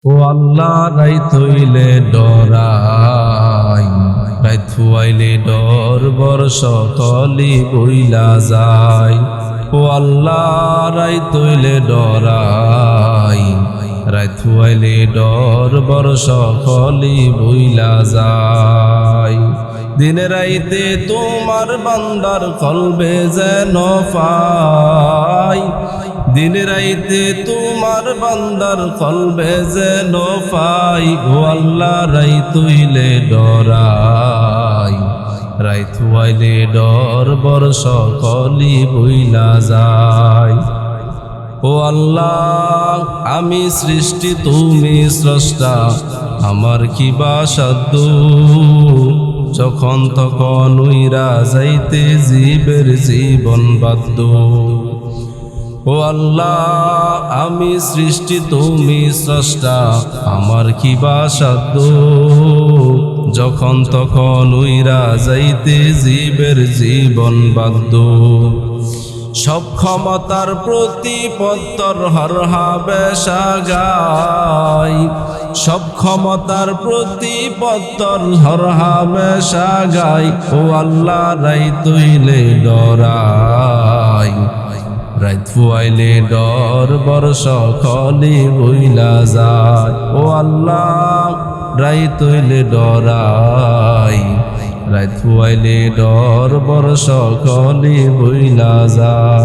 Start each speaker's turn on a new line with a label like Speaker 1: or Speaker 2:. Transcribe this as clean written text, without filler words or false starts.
Speaker 1: ও আল্লাহ রাইত হইলে ডরাই, রাইত হুয়াইলে ডর বর্ষ কলি বইলা যায়। ও আল্লাহ রাইত হইলে ডরাই, রাইত হুয়াইলে ডর বর্ষ কলি বইলা যায়। দিনে রাইতে তোমার বান্দার কলবে যেন পাই, দিনে রাইতে তোমার বান্দার কলবে যেন পাই। ও আল্লাহ রাইত হইলে ডরাই, রাইত হইলে ডর বর্ষ কলি বইলা যায়। ও আল্লাহ আমি সৃষ্টি তুমি স্রষ্টা, আমার কি বা সাধ্য, যখন তখন উইরা যাইতে জীবের জীবন বাধ্য। ও আল্লাহ আমি সৃষ্টি তুমি স্রষ্টা, আমার কি বা সাধ্য, যখন তখন উইরা যাইতে জীবের জীবন বাধ্য। সব ক্ষমতার প্রতিপত্তর হর হাবেশা গাই, সব ক্ষমতার প্রতিপত্তর হর হাবেশা গাই। ও আল্লাহ রাইত হইলে ডরাই, রাইত ফুয়াইলে ডর বর্ষ কলি বইলা যায়। ও আল্লাহ রাইত হইলে ডরাই, রাইত ফুয়াইলে ডর বর্ষ কলি বইলা যায়।